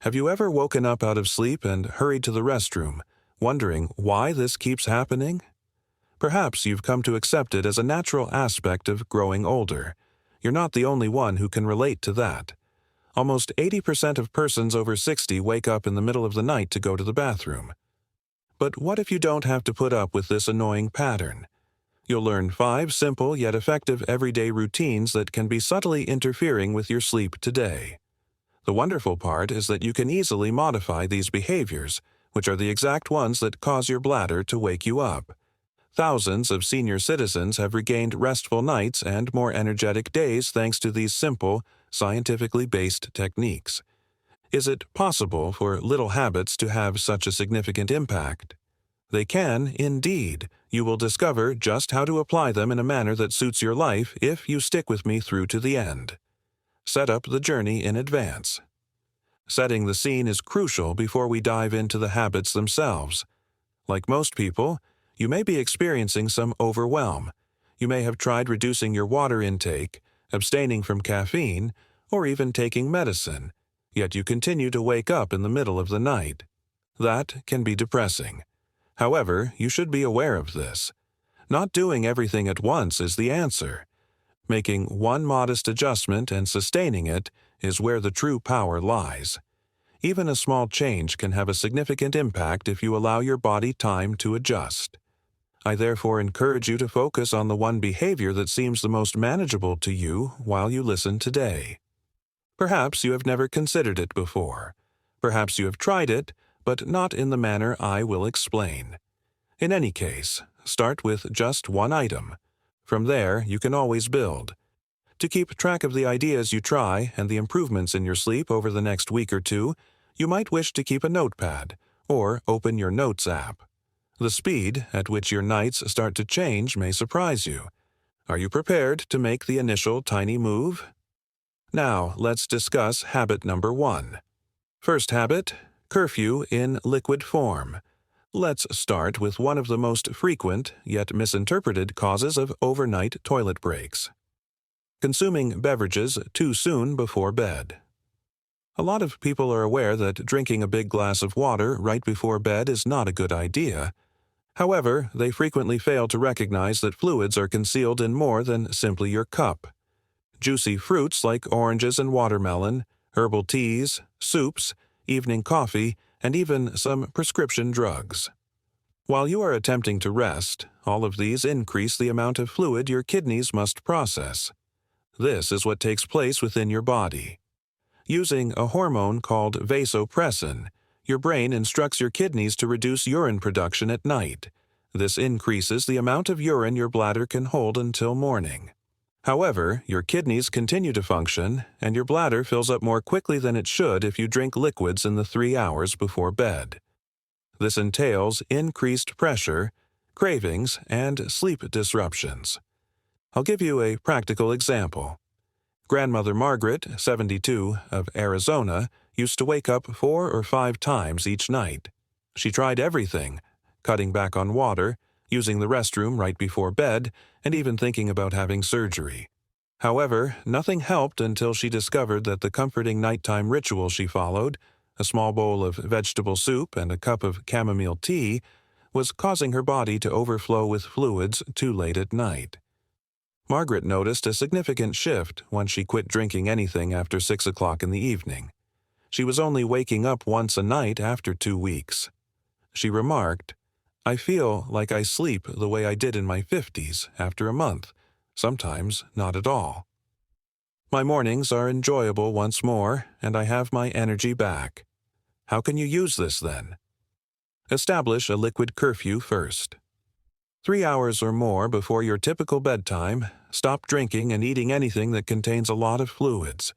Have you ever woken up out of sleep and hurried to the restroom, wondering why this keeps happening? Perhaps you've come to accept it as a natural aspect of growing older. You're not the only one who can relate to that. Almost 80% of persons over 60 wake up in the middle of the night to go to the bathroom. But what if you don't have to put up with this annoying pattern? You'll learn 5 simple yet effective everyday routines that can be subtly interfering with your sleep today. The wonderful part is that you can easily modify these behaviors, which are the exact ones that cause your bladder to wake you up. Thousands of senior citizens have regained restful nights and more energetic days thanks to these simple, scientifically based techniques. Is it possible for little habits to have such a significant impact? They can, indeed. You will discover just how to apply them in a manner that suits your life if you stick with me through to the end. Set up the journey in advance. Setting the scene is crucial before we dive into the habits themselves. Like most people, you may be experiencing some overwhelm. You may have tried reducing your water intake, abstaining from caffeine, or even taking medicine, yet you continue to wake up in the middle of the night. That can be depressing. However, you should be aware of this. Not doing everything at once is the answer. Making one modest adjustment and sustaining it is where the true power lies. Even a small change can have a significant impact if you allow your body time to adjust. I therefore encourage you to focus on the one behavior that seems the most manageable to you while you listen today. Perhaps you have never considered it before. Perhaps you have tried it, but not in the manner I will explain. In any case, start with just one item. From there, you can always build. To keep track of the ideas you try and the improvements in your sleep over the next week or two, you might wish to keep a notepad or open your Notes app. The speed at which your nights start to change may surprise you. Are you prepared to make the initial tiny move? Now, let's discuss habit number 1. First habit, curfew in liquid form. Let's start with one of the most frequent, yet misinterpreted causes of overnight toilet breaks. Consuming beverages too soon before bed. A lot of people are aware that drinking a big glass of water right before bed is not a good idea. However, they frequently fail to recognize that fluids are concealed in more than simply your cup. Juicy fruits like oranges and watermelon, herbal teas, soups, evening coffee, and even some prescription drugs. While you are attempting to rest, all of these increase the amount of fluid your kidneys must process. This is what takes place within your body. Using a hormone called vasopressin, your brain instructs your kidneys to reduce urine production at night. This increases the amount of urine your bladder can hold until morning. However, your kidneys continue to function, and your bladder fills up more quickly than it should if you drink liquids in the 3 hours before bed. This entails increased pressure, cravings, and sleep disruptions. I'll give you a practical example. Grandmother Margaret, 72, of Arizona, used to wake up 4 or 5 times each night. She tried everything, cutting back on water, using the restroom right before bed, and even thinking about having surgery. However, nothing helped until she discovered that the comforting nighttime ritual she followed, a small bowl of vegetable soup and a cup of chamomile tea, was causing her body to overflow with fluids too late at night. Margaret noticed a significant shift once she quit drinking anything after 6 o'clock in the evening. She was only waking up once a night after 2 weeks. She remarked, "I feel like I sleep the way I did in my 50s after a month, sometimes not at all. My mornings are enjoyable once more, and I have my energy back." How can you use this then? Establish a liquid curfew first. 3 hours or more before your typical bedtime, stop drinking and eating anything that contains a lot of fluids.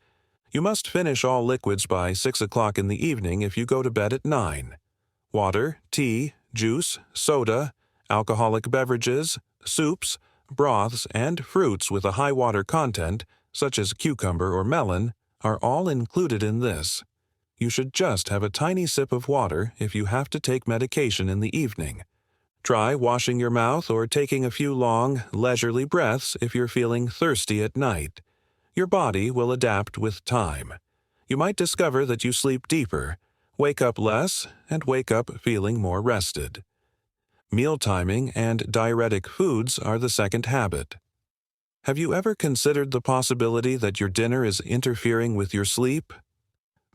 You must finish all liquids by 6 o'clock in the evening if you go to bed at 9. Water, tea, juice, soda, alcoholic beverages, soups, broths, and fruits with a high water content, such as cucumber or melon, are all included in this. You should just have a tiny sip of water if you have to take medication in the evening. Try washing your mouth or taking a few long, leisurely breaths if you're feeling thirsty at night. Your body will adapt with time. You might discover that you sleep deeper, wake up less, and wake up feeling more rested. Meal timing and diuretic foods are the second habit. Have you ever considered the possibility that your dinner is interfering with your sleep?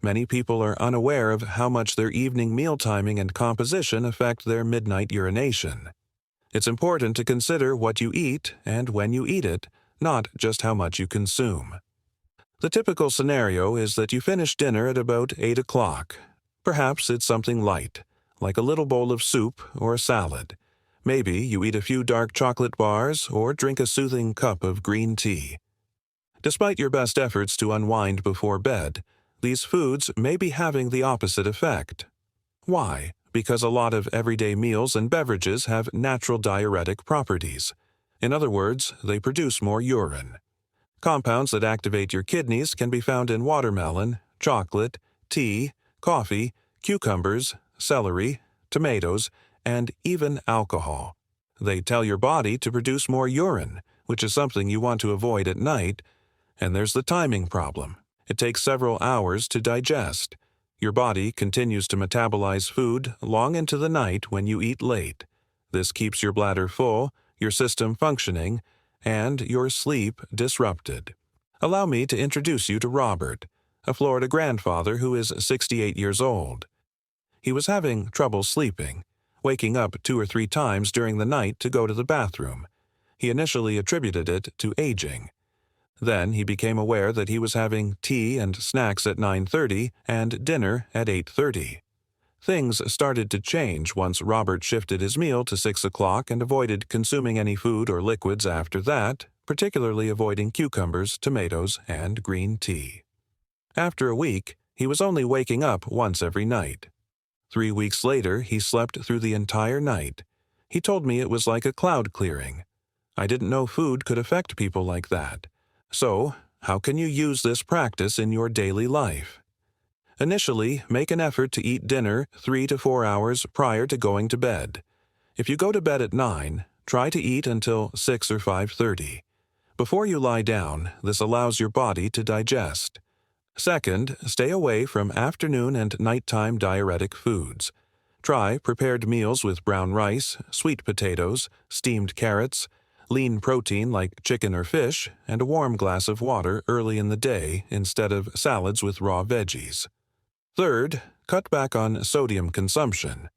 Many people are unaware of how much their evening meal timing and composition affect their midnight urination. It's important to consider what you eat and when you eat it, not just how much you consume. The typical scenario is that you finish dinner at about 8 o'clock. Perhaps it's something light, like a little bowl of soup or a salad. Maybe you eat a few dark chocolate bars or drink a soothing cup of green tea. Despite your best efforts to unwind before bed, these foods may be having the opposite effect. Why? Because a lot of everyday meals and beverages have natural diuretic properties. In other words, they produce more urine. Compounds that activate your kidneys can be found in watermelon, chocolate, tea, coffee, cucumbers, celery, tomatoes, and even alcohol. They tell your body to produce more urine, which is something you want to avoid at night. And there's the timing problem. It takes several hours to digest. Your body continues to metabolize food long into the night when you eat late. This keeps your bladder full, your system functioning, and your sleep disrupted. Allow me to introduce you to Robert, a Florida grandfather who is 68 years old. He was having trouble sleeping, waking up 2 or 3 times during the night to go to the bathroom. He initially attributed it to aging. Then he became aware that he was having tea and snacks at 9:30 and dinner at 8:30. Things started to change once Robert shifted his meal to 6 o'clock and avoided consuming any food or liquids after that, particularly avoiding cucumbers, tomatoes, and green tea. After a week, he was only waking up once every night. 3 weeks later, he slept through the entire night. He told me it was like a cloud clearing. I didn't know food could affect people like that. So, how can you use this practice in your daily life? Initially, make an effort to eat dinner 3 to 4 hours prior to going to bed. If you go to bed at 9, try to eat until 6 or 5:30. Before you lie down, this allows your body to digest. Second, stay away from afternoon and nighttime diuretic foods. Try prepared meals with brown rice, sweet potatoes, steamed carrots, lean protein like chicken or fish, and a warm glass of water early in the day instead of salads with raw veggies. Third, cut back on sodium consumption.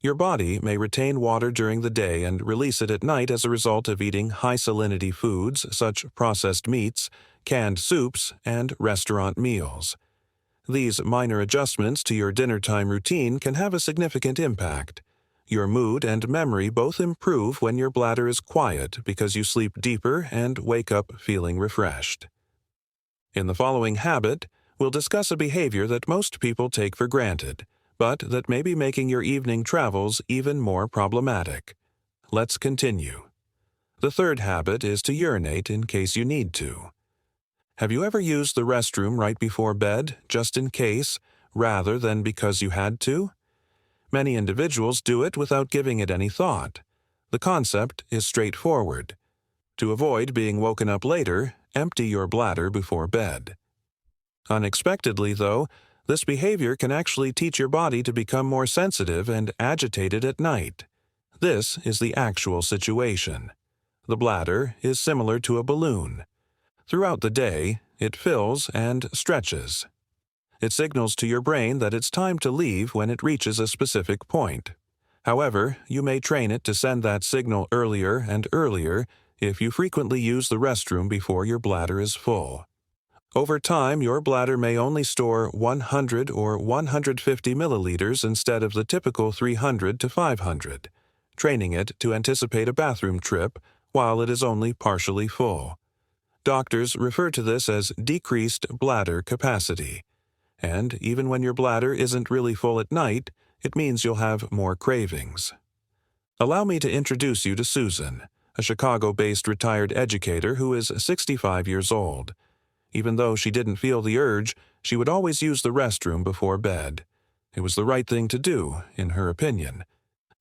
Your body may retain water during the day and release it at night as a result of eating high salinity foods such processed meats, canned soups, and restaurant meals. These minor adjustments to your dinner time routine can have a significant impact. Your mood and memory both improve when your bladder is quiet because you sleep deeper and wake up feeling refreshed. In the following habit, we'll discuss a behavior that most people take for granted, but that may be making your evening travels even more problematic. Let's continue. The third habit is to urinate in case you need to. Have you ever used the restroom right before bed, just in case, rather than because you had to? Many individuals do it without giving it any thought. The concept is straightforward. To avoid being woken up later, empty your bladder before bed. Unexpectedly, though, this behavior can actually teach your body to become more sensitive and agitated at night. This is the actual situation. The bladder is similar to a balloon. Throughout the day, it fills and stretches. It signals to your brain that it's time to leave when it reaches a specific point. However, you may train it to send that signal earlier and earlier if you frequently use the restroom before your bladder is full. Over time, your bladder may only store 100 or 150 milliliters instead of the typical 300 to 500, training it to anticipate a bathroom trip while it is only partially full. Doctors refer to this as decreased bladder capacity. And even when your bladder isn't really full at night, it means you'll have more cravings. Allow me to introduce you to Susan, a Chicago-based retired educator who is 65 years old. Even though she didn't feel the urge, she would always use the restroom before bed. It was the right thing to do, in her opinion.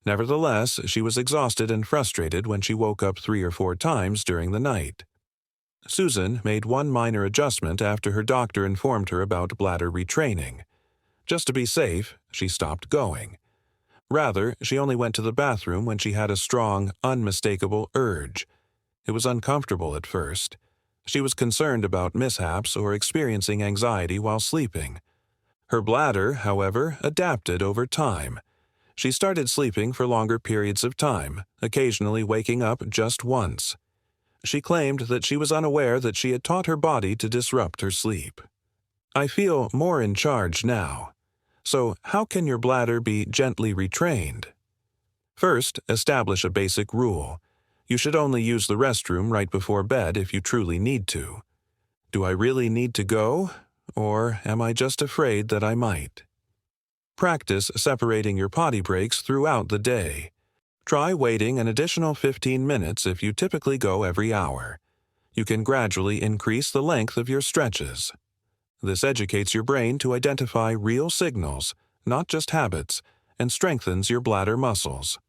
Nevertheless, she was exhausted and frustrated when she woke up 3 or 4 times during the night. Susan made one minor adjustment after her doctor informed her about bladder retraining. Just to be safe, she stopped going. Rather, she only went to the bathroom when she had a strong, unmistakable urge. It was uncomfortable at first. She was concerned about mishaps or experiencing anxiety while sleeping. Her bladder, however, adapted over time. She started sleeping for longer periods of time, occasionally waking up just once. She claimed that she was unaware that she had taught her body to disrupt her sleep. I feel more in charge now. So, how can your bladder be gently retrained? First, establish a basic rule. You should only use the restroom right before bed if you truly need to. Do I really need to go? Or am I just afraid that I might? Practice separating your potty breaks throughout the day. Try waiting an additional 15 minutes if you typically go every hour. You can gradually increase the length of your stretches. This educates your brain to identify real signals, not just habits, and strengthens your bladder muscles.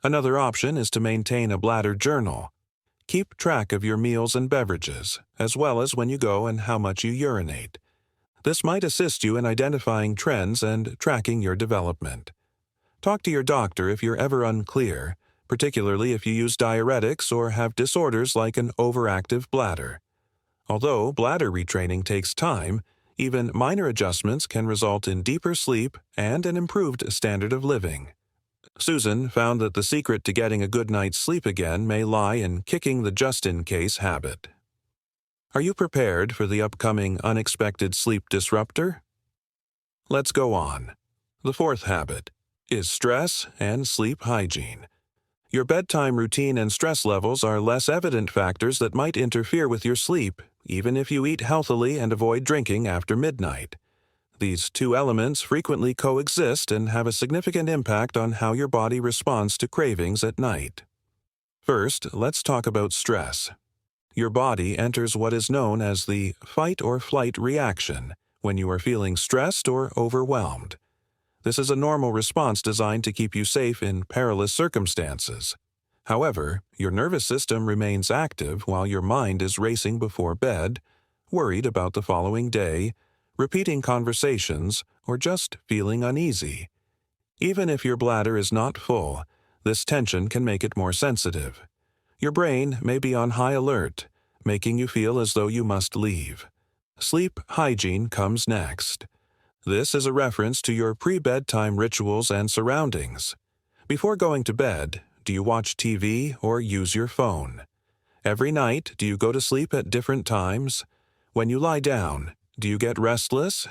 Another option is to maintain a bladder journal. Keep track of your meals and beverages, as well as when you go and how much you urinate. This might assist you in identifying trends and tracking your development. Talk to your doctor if you're ever unclear, particularly if you use diuretics or have disorders like an overactive bladder. Although bladder retraining takes time, even minor adjustments can result in deeper sleep and an improved standard of living. Susan found that the secret to getting a good night's sleep again may lie in kicking the just-in-case habit. Are you prepared for the upcoming unexpected sleep disruptor? Let's go on. The fourth habit is stress and sleep hygiene. Your bedtime routine and stress levels are less evident factors that might interfere with your sleep, even if you eat healthily and avoid drinking after midnight. These two elements frequently coexist and have a significant impact on how your body responds to cravings at night. First, let's talk about stress. Your body enters what is known as the fight or flight reaction when you are feeling stressed or overwhelmed. This is a normal response designed to keep you safe in perilous circumstances. However, your nervous system remains active while your mind is racing before bed, worried about the following day, repeating conversations, or just feeling uneasy. Even if your bladder is not full, this tension can make it more sensitive. Your brain may be on high alert, making you feel as though you must leave. Sleep hygiene comes next. This is a reference to your pre-bedtime rituals and surroundings. Before going to bed, do you watch TV or use your phone? Every night, do you go to sleep at different times? When you lie down, do you get restless?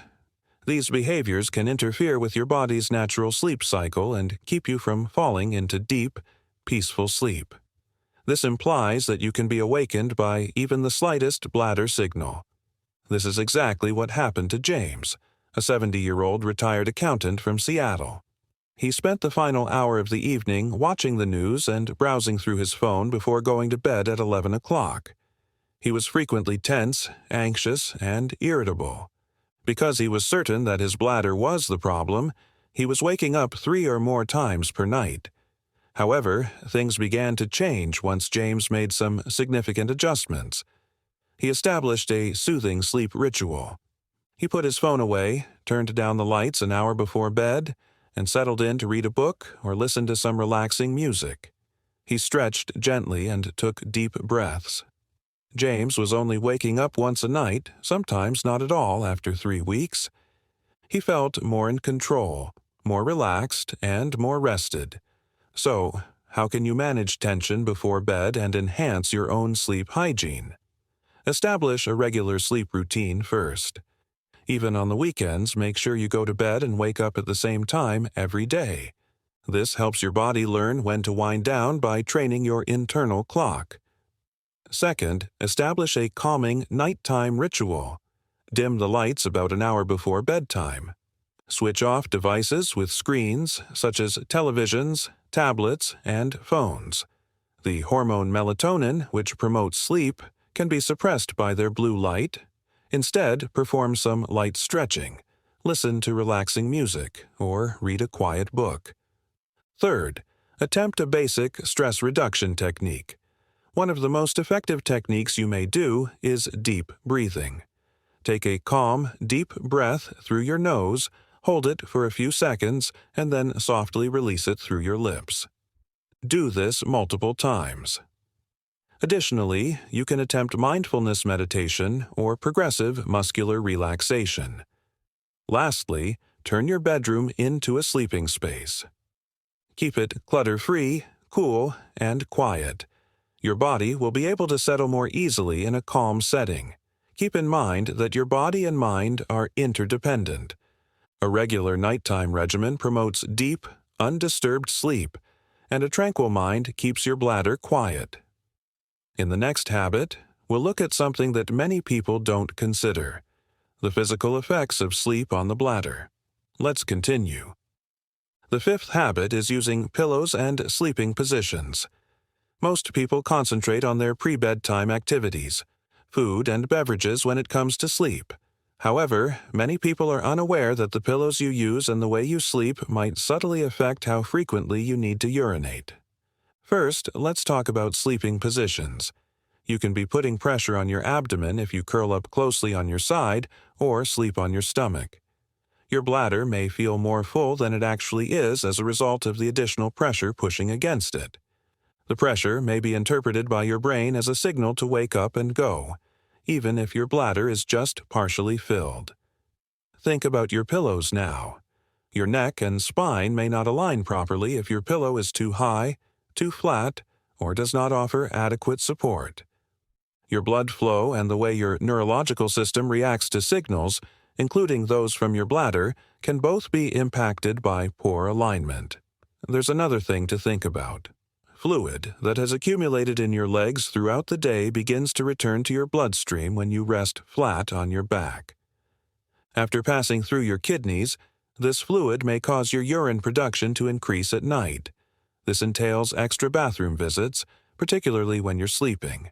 These behaviors can interfere with your body's natural sleep cycle and keep you from falling into deep, peaceful sleep. This implies that you can be awakened by even the slightest bladder signal. This is exactly what happened to James, a 70-year-old retired accountant from Seattle. He spent the final hour of the evening watching the news and browsing through his phone before going to bed at 11 o'clock. He was frequently tense, anxious, and irritable. Because he was certain that his bladder was the problem, he was waking up 3 or more times per night. However, things began to change once James made some significant adjustments. He established a soothing sleep ritual. He put his phone away, turned down the lights an hour before bed, and settled in to read a book or listen to some relaxing music. He stretched gently and took deep breaths. James was only waking up once a night, sometimes not at all after 3 weeks. He felt more in control, more relaxed, and more rested. So, how can you manage tension before bed and enhance your own sleep hygiene? Establish a regular sleep routine first. Even on the weekends, make sure you go to bed and wake up at the same time every day. This helps your body learn when to wind down by training your internal clock. Second, establish a calming nighttime ritual. Dim the lights about an hour before bedtime. Switch off devices with screens such as televisions, tablets, and phones. The hormone melatonin, which promotes sleep, can be suppressed by their blue light. Instead, perform some light stretching, listen to relaxing music, or read a quiet book. Third, attempt a basic stress reduction technique. One of the most effective techniques you may do is deep breathing. Take a calm, deep breath through your nose, hold it for a few seconds, and then softly release it through your lips. Do this multiple times. Additionally, you can attempt mindfulness meditation or progressive muscular relaxation. Lastly, turn your bedroom into a sleeping space. Keep it clutter-free, cool, and quiet. Your body will be able to settle more easily in a calm setting. Keep in mind that your body and mind are interdependent. A regular nighttime regimen promotes deep, undisturbed sleep, and a tranquil mind keeps your bladder quiet. In the next habit, we'll look at something that many people don't consider: the physical effects of sleep on the bladder. Let's continue. The fifth habit is using pillows and sleeping positions. Most people concentrate on their pre-bedtime activities, food and beverages when it comes to sleep. However, many people are unaware that the pillows you use and the way you sleep might subtly affect how frequently you need to urinate. First, let's talk about sleeping positions. You can be putting pressure on your abdomen if you curl up closely on your side or sleep on your stomach. Your bladder may feel more full than it actually is as a result of the additional pressure pushing against it. The pressure may be interpreted by your brain as a signal to wake up and go, even if your bladder is just partially filled. Think about your pillows now. Your neck and spine may not align properly if your pillow is too high, too flat, or does not offer adequate support. Your blood flow and the way your neurological system reacts to signals, including those from your bladder, can both be impacted by poor alignment. There's another thing to think about. Fluid that has accumulated in your legs throughout the day begins to return to your bloodstream when you rest flat on your back. After passing through your kidneys, this fluid may cause your urine production to increase at night. This entails extra bathroom visits, particularly when you're sleeping.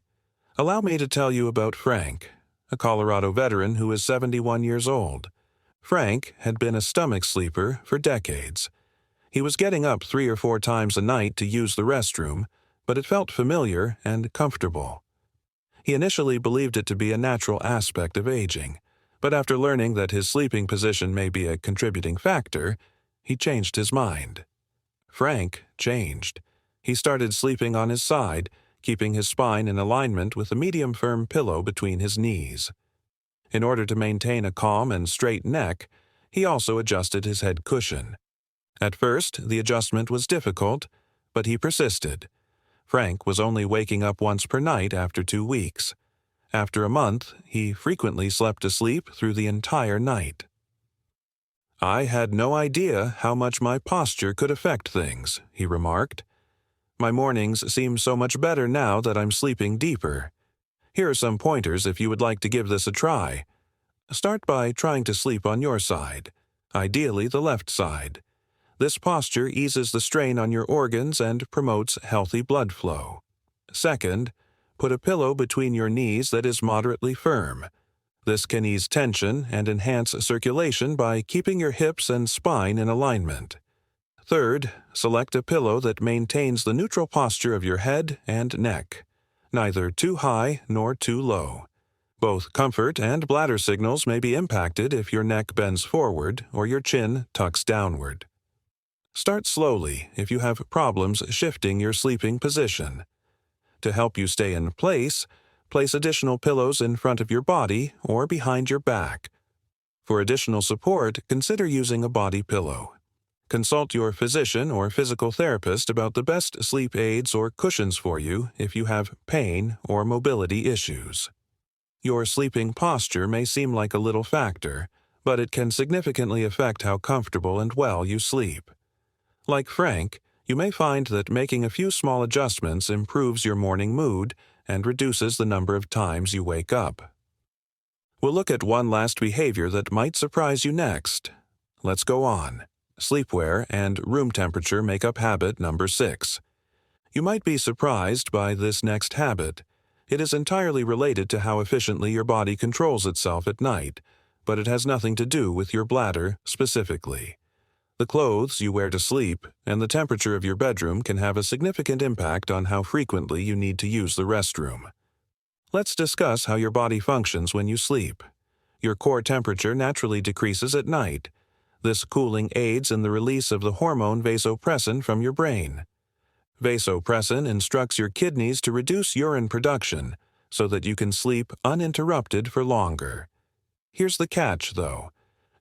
Allow me to tell you about Frank, a Colorado veteran who is 71 years old. Frank had been a stomach sleeper for decades. He was getting up 3 or 4 times a night to use the restroom, but it felt familiar and comfortable. He initially believed it to be a natural aspect of aging, but after learning that his sleeping position may be a contributing factor, he changed his mind. Frank changed. He started sleeping on his side, keeping his spine in alignment with a medium-firm pillow between his knees. In order to maintain a calm and straight neck, he also adjusted his head cushion. At first, the adjustment was difficult, but he persisted. Frank was only waking up once per night after 2 weeks. After a month, he frequently slept asleep through the entire night. "I had no idea how much my posture could affect things," he remarked. "My mornings seem so much better now that I'm sleeping deeper. Here are some pointers if you would like to give this a try. Start by trying to sleep on your side, ideally the left side. This posture eases the strain on your organs and promotes healthy blood flow. Second, put a pillow between your knees that is moderately firm. This can ease tension and enhance circulation by keeping your hips and spine in alignment. Third, select a pillow that maintains the neutral posture of your head and neck, neither too high nor too low. Both comfort and bladder signals may be impacted if your neck bends forward or your chin tucks downward. Start slowly if you have problems shifting your sleeping position. To help you stay in place additional pillows in front of your body or behind your back. For additional support, consider using a body pillow. Consult your physician or physical therapist about the best sleep aids or cushions for you if you have pain or mobility issues. Your sleeping posture may seem like a little factor, but it can significantly affect how comfortable and well you sleep. Like Frank, you may find that making a few small adjustments improves your morning mood and reduces the number of times you wake up. We'll look at one last behavior that might surprise you next. Let's go on. Sleepwear and room temperature make up habit number 6. You might be surprised by this next habit. It is entirely related to how efficiently your body controls itself at night, but it has nothing to do with your bladder specifically. The clothes you wear to sleep and the temperature of your bedroom can have a significant impact on how frequently you need to use the restroom. Let's discuss how your body functions when you sleep. Your core temperature naturally decreases at night. This cooling aids in the release of the hormone vasopressin from your brain. Vasopressin instructs your kidneys to reduce urine production so that you can sleep uninterrupted for longer. Here's the catch, though.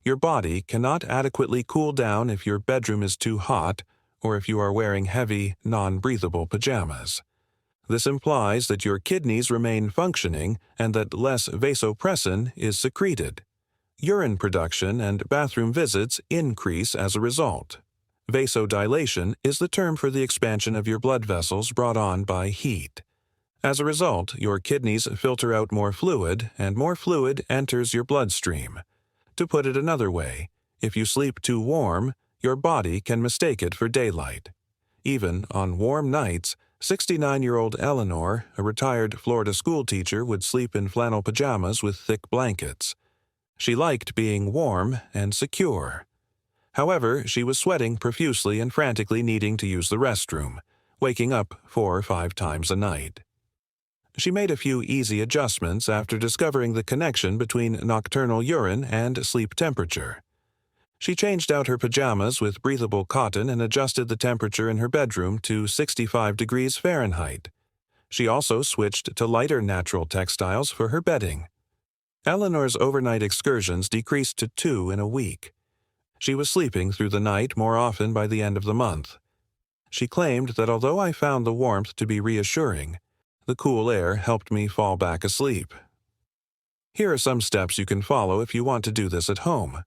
Your body cannot adequately cool down if your bedroom is too hot or if you are wearing heavy, non-breathable pajamas. This implies that your kidneys remain functioning and that less vasopressin is secreted. Urine production and bathroom visits increase as a result. Vasodilation is the term for the expansion of your blood vessels brought on by heat. As a result, your kidneys filter out more fluid, and more fluid enters your bloodstream. To put it another way, if you sleep too warm, your body can mistake it for daylight. Even on warm nights, 69-year-old Eleanor, a retired Florida schoolteacher, would sleep in flannel pajamas with thick blankets. She liked being warm and secure. However, she was sweating profusely and frantically needing to use the restroom, waking up 4 or 5 times a night. She made a few easy adjustments after discovering the connection between nocturnal urine and sleep temperature. She changed out her pajamas with breathable cotton and adjusted the temperature in her bedroom to 65 degrees Fahrenheit. She also switched to lighter natural textiles for her bedding. Eleanor's overnight excursions decreased to 2 in a week. She was sleeping through the night more often by the end of the month. She claimed that although I found the warmth to be reassuring, the cool air helped me fall back asleep. Here are some steps you can follow if you want to do this at home.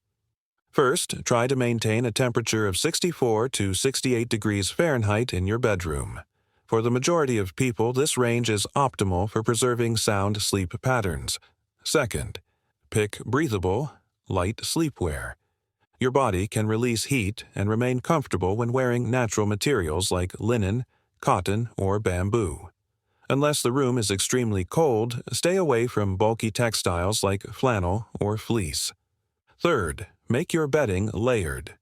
First, try to maintain a temperature of 64 to 68 degrees Fahrenheit in your bedroom. For the majority of people, this range is optimal for preserving sound sleep patterns. Second, pick breathable, light sleepwear. Your body can release heat and remain comfortable when wearing natural materials like linen, cotton, or bamboo. Unless the room is extremely cold, stay away from bulky textiles like flannel or fleece. Third, make your bedding layered.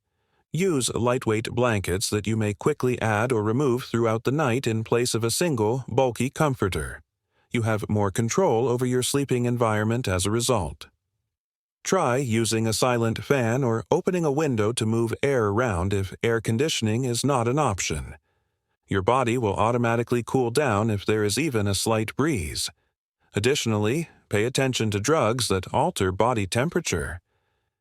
Use lightweight blankets that you may quickly add or remove throughout the night in place of a single, bulky comforter. You have more control over your sleeping environment as a result. Try using a silent fan or opening a window to move air around if air conditioning is not an option. Your body will automatically cool down if there is even a slight breeze. Additionally, pay attention to drugs that alter body temperature.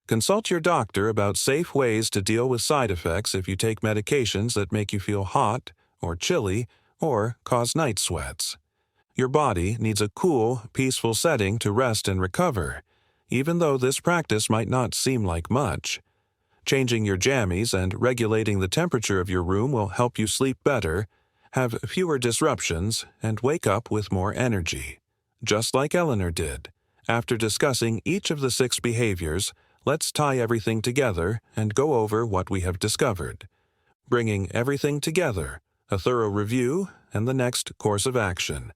Consult your doctor about safe ways to deal with side effects if you take medications that make you feel hot or chilly or cause night sweats. Your body needs a cool, peaceful setting to rest and recover, even though this practice might not seem like much. Changing your jammies and regulating the temperature of your room will help you sleep better, have fewer disruptions, and wake up with more energy. Just like Eleanor did. After discussing each of the 6 behaviors, let's tie everything together and go over what we have discovered. Bringing everything together, a thorough review, and the next course of action.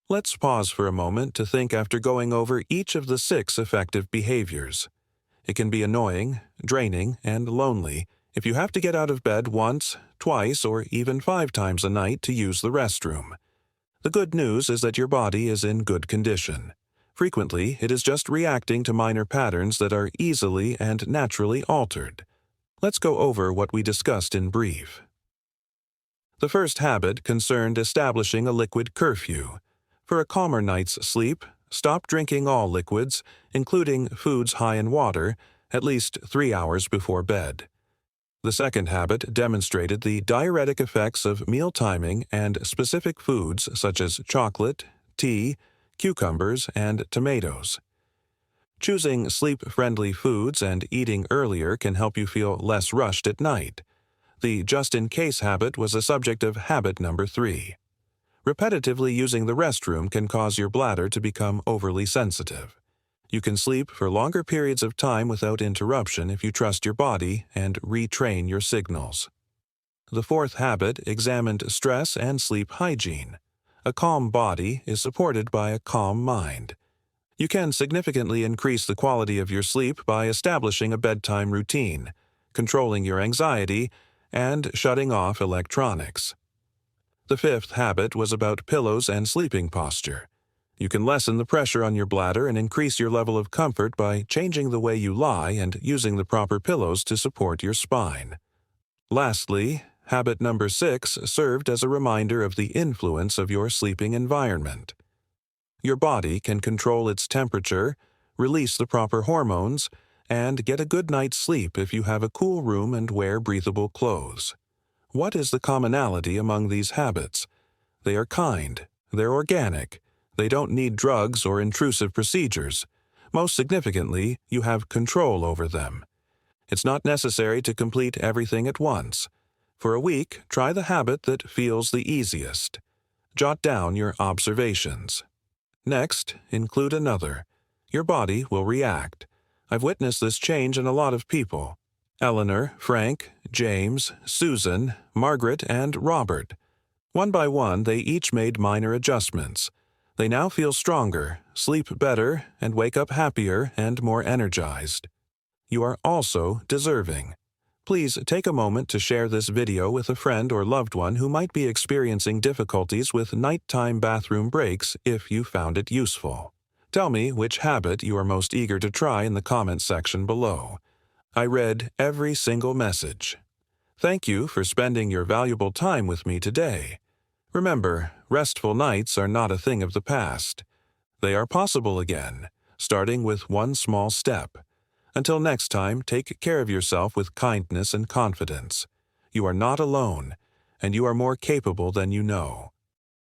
Let's pause for a moment to think after going over each of the 6 effective behaviors. It can be annoying, draining, and lonely if you have to get out of bed once, twice, or even 5 times a night to use the restroom. The good news is that your body is in good condition. Frequently, it is just reacting to minor patterns that are easily and naturally altered. Let's go over what we discussed in brief. The first habit concerned establishing a liquid curfew. For a calmer night's sleep, stop drinking all liquids, including foods high in water, at least 3 hours before bed. The second habit demonstrated the diuretic effects of meal timing and specific foods such as chocolate, tea, cucumbers, and tomatoes. Choosing sleep-friendly foods and eating earlier can help you feel less rushed at night. The just-in-case habit was the subject of habit number 3. Repetitively using the restroom can cause your bladder to become overly sensitive. You can sleep for longer periods of time without interruption if you trust your body and retrain your signals. The fourth habit examined stress and sleep hygiene. A calm body is supported by a calm mind. You can significantly increase the quality of your sleep by establishing a bedtime routine. controlling your anxiety, and shutting off electronics. The fifth habit was about pillows and sleeping posture. You can lessen the pressure on your bladder and increase your level of comfort by changing the way you lie and using the proper pillows to support your spine. Lastly, habit number 6 served as a reminder of the influence of your sleeping environment. Your body can control its temperature, release the proper hormones, and get a good night's sleep if you have a cool room and wear breathable clothes. What is the commonality among these habits? They are kind, they're organic, they don't need drugs or intrusive procedures. Most significantly, you have control over them. It's not necessary to complete everything at once. For a week, try the habit that feels the easiest. Jot down your observations. Next, include another. Your body will react. I've witnessed this change in a lot of people. Eleanor, Frank, James, Susan, Margaret, and Robert. One by one, they each made minor adjustments. They now feel stronger, sleep better, and wake up happier and more energized. You are also deserving. Please take a moment to share this video with a friend or loved one who might be experiencing difficulties with nighttime bathroom breaks if you found it useful. Tell me which habit you are most eager to try in the comments section below. I read every single message. Thank you for spending your valuable time with me today. Remember, restful nights are not a thing of the past. They are possible again, starting with one small step. Until next time, take care of yourself with kindness and confidence. You are not alone, and you are more capable than you know.